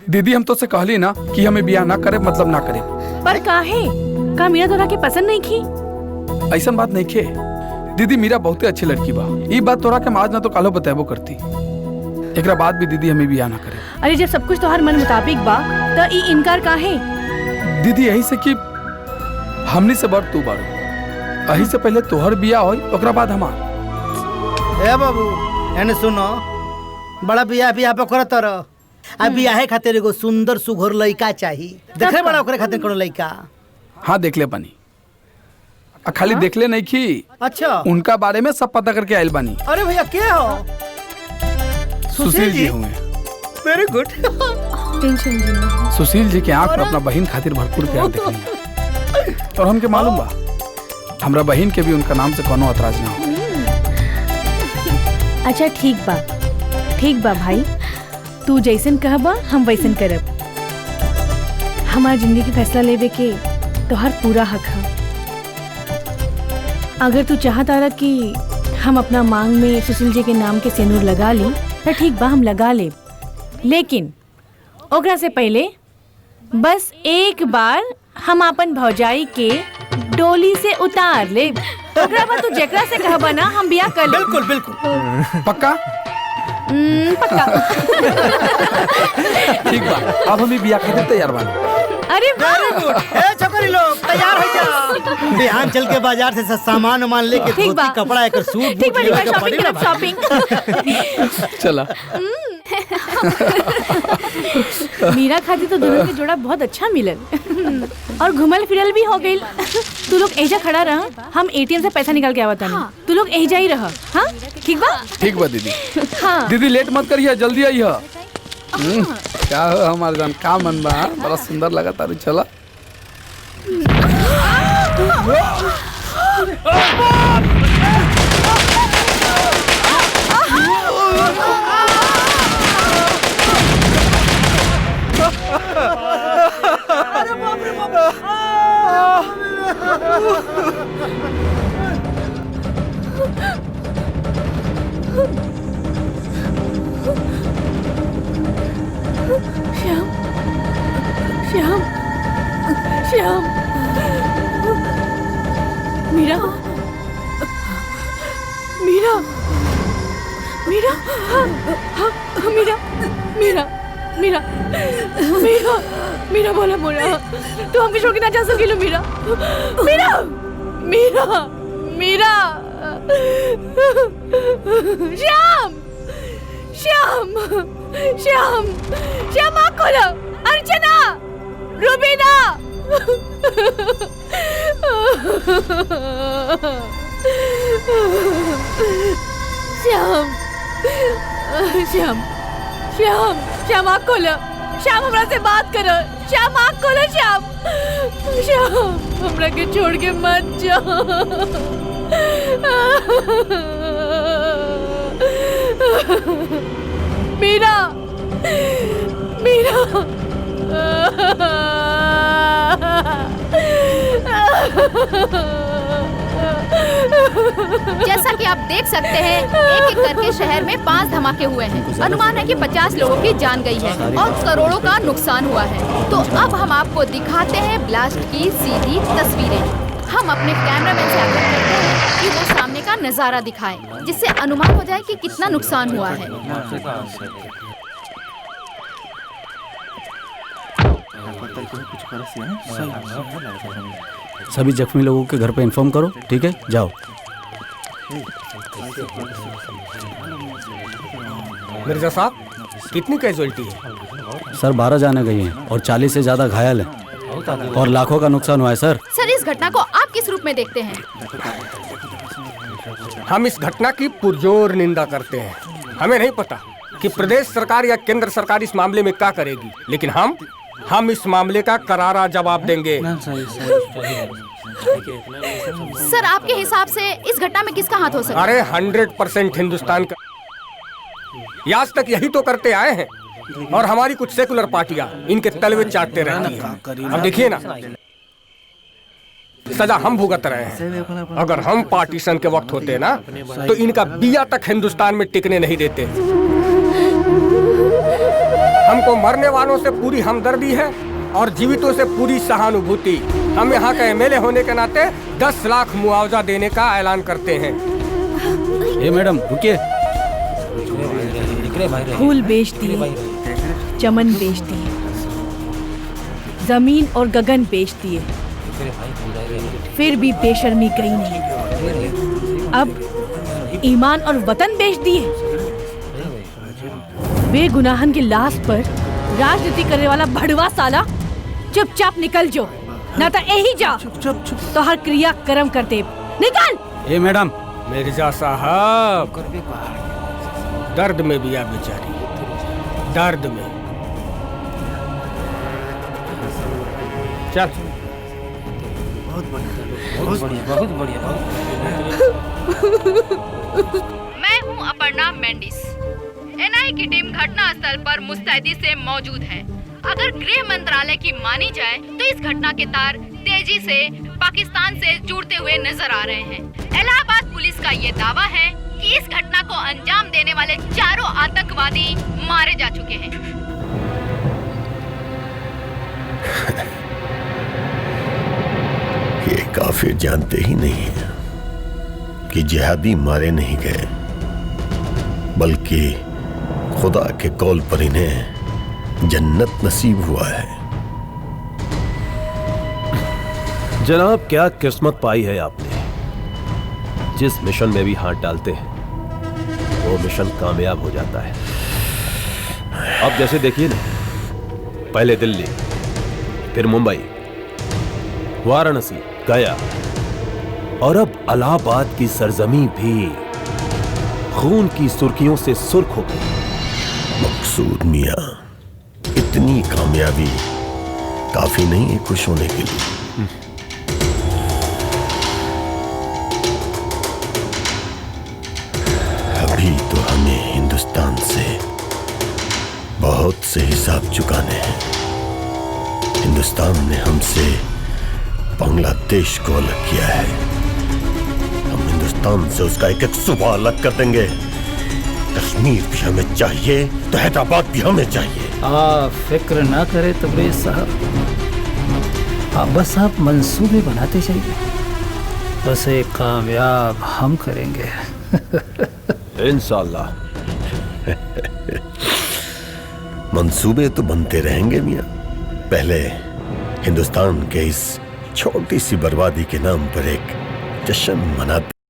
दीदी हम तो से कहली ना कि हमें बियाह ना करे मतलब ना करे। पर काहे का मीरा तोरा के पसंद नहीं की? ऐसा बात नहीं खे दीदी, मीरा बहुत अच्छी लड़की बा। ये बात तोरा के आज ना तो कालो बताबो करती। एकरा बाद भी दीदी हमें बियाह ना करे। अरे जब सब कुछ तोहार मन मुताबिक बा तो ई इनकार काहे? दीदी यही से कि हमनी से बड़ तू बाड़ू, यही से पहले तोहर बियाह होई ओकरा बाद हमार। ए बाबू एने सुनो, बड़ा बियाह पे करत रह। आ बियाहे खातिर एगो सुंदर सुघर लड़का चाहिए। देखे बड़ा ओकरे खातिर कोनो लड़का? हाँ देख ले बानी। खाली देख ले नहीं की, अच्छा उनका बारे में सब पता करके आयल बानी। अरे भैया के हो? सुशील जी हुए। Very good. टेंशन जी ना। सुशील जी के आंख में अपना बहन खातिर भरपूर प्यार देखनी और हमके मालूम बा हमरा बहन के भी उनका नाम से कोनो एतराज ना हो। अच्छा ठीक बा भाई, तू जैसन कहबा हम वैसन करब। हमार जिंदगी के फैसला लेवे के तोहर पूरा हक है। अगर तू चाहता रहा कि हम अपना मांग में सुशील जी के नाम के सिंदूर लगा ली तो ठीक बा, हम लगा ले। लेकिन ओकरा से पहले बस एक बार हम अपन भौजाई के डोली से उतार ले। ओकरा बाद तू जेकरा से कहबा ना हम बियाह कर ले। बिल्कुल बिल्कुल। पक्का? पक्का। ठीक बा, अब हम बियाह खातिर तैयार बानी। अरे वेरी गुड। ए छोकरी लोग तैयार हो जा। बिहान चल के बाजार से सामान वामान लेके धोती कपड़ा एक सूट ठीक बा, शॉपिंग। चला। मीरा खातिर तो दुल्हन के जोड़ा बहुत अच्छा मिलल और घुमल फिरल भी हो गई। तू लोग एजा खड़ा रह, हम एटीएम से पैसा निकाल के आवत हनी। तू लोग एजा ही रह। हाँ ठीक बा? ठीक बा दीदी। हाँ दीदी लेट मत करिए, जल्दी आइए। क्या हो हमारे जान, का मन बा? बड़ा सुंदर लगा तारू। चला। श्याम मीरा बोला तू हमके छोड़ के ना जा सकेलो। मीरा श्याम आँख खोलो। अर्चना, रुबीना। श्याम आँख खोलो। श्याम हमरा से बात करो। श्याम आँख खोलो। श्याम हमरा के छोड़ के मत जाओ। मीरा जैसा कि आप देख सकते हैं, एक एक करके शहर में 5 धमाके हुए हैं। अनुमान है कि 50 लोगों की जान गई है और करोड़ों का नुकसान हुआ है। तो अब हम आपको दिखाते हैं ब्लास्ट की सीधी तस्वीरें। हम अपने कैमरामैन से आग्रह करते हैं कि वो सामने का नजारा दिखाए, जिससे अनुमान हो जाए कि कितना नुकसान हुआ है। सभी जख्मी लोगों के घर पे इन्फॉर्म करो। ठीक है, जाओ। मिर्जा साहब, कितनी कैजुअल्टी है? सर 12 जाने गई हैं और 40 से ज्यादा घायल हैं और लाखों का नुकसान हुआ है। सर इस घटना को आप किस रूप में देखते हैं? हम इस घटना की पुरजोर निंदा करते हैं। हमें नहीं पता कि प्रदेश सरकार या केंद्र सरकार इस मामले में क्या करेगी, लेकिन हम इस मामले का करारा जवाब देंगे। सर, आपके हिसाब से इस घटना में किसका हाथ हो सकता है? अरे 100% हिंदुस्तान का। आज तक यही तो करते आए हैं और हमारी कुछ सेकुलर पार्टियां इनके तलवे चाटते रहती हैं। अब देखिए ना, सजा हम भुगत रहे हैं। अगर हम पार्टीशन के वक्त होते ना तो इनका बिया तक हिंदुस्तान में टिकने नहीं देते। हमको मरने वालों से पूरी हमदर्दी है और जीवितों से पूरी सहानुभूति। हम यहाँ का एमएलए होने के नाते 10 लाख मुआवजा देने का ऐलान करते हैं। ए मैडम रुकिए। फूल बेच दिए, चमन बेच दिए, जमीन और गगन बेच दिए, फिर भी बेशर्मी गई नहीं। अब ईमान और वतन बेच दिए। बेगुनाहन की लाश पर राजनीति करने वाला भड़वा साला, चुपचाप निकल जो, ना तो यही जा तो हर क्रिया कर्म करते। निकल। ए मैडम। मिर्जा साहब, दर्द में भी आ बेचारी, दर्द में। चल। मैं हूं अपर्णा मेंडिस। एनआई की टीम घटना स्थल पर मुस्तैदी से मौजूद है। अगर गृह मंत्रालय की मानी जाए तो इस घटना के तार तेजी से पाकिस्तान से जुड़ते हुए नजर आ रहे हैं। इलाहाबाद पुलिस का ये दावा है कि इस घटना को अंजाम देने वाले चारों आतंकवादी मारे जा चुके हैं। ये काफिर जानते ही नहीं है कि जिहादी मारे नहीं गए, बल्कि खुदा के कौल पर इन्हें जन्नत नसीब हुआ है। जनाब, क्या किस्मत पाई है आपने। जिस मिशन में भी हाथ डालते हैं वो मिशन कामयाब हो जाता है। अब जैसे देखिए ना, पहले दिल्ली, फिर मुंबई, वाराणसी, गया और अब इलाहाबाद की सरजमी भी खून की सुर्खियों से सुर्ख हो गई। मकसूद मियां, इतनी कामयाबी काफी नहीं है खुश होने के लिए। अभी तो हमें हिंदुस्तान से बहुत से हिसाब चुकाने हैं। हिंदुस्तान ने हमसे बांग्लादेश को अलग किया है। हम हिंदुस्तान से उसका एक एक सूबा अलग कर देंगे। कश्मीर भी हमें चाहिए तो हैदराबाद भी हमें चाहिए। आप फिक्र ना करें तबरेज साहब, बस आप मंसूबे बनाते जाइए, बस एक कामयाब हम करेंगे। इंशाअल्लाह। मंसूबे तो बनते रहेंगे मियां। पहले हिंदुस्तान के इस छोटी सी बर्बादी के नाम पर एक जश्न मनाते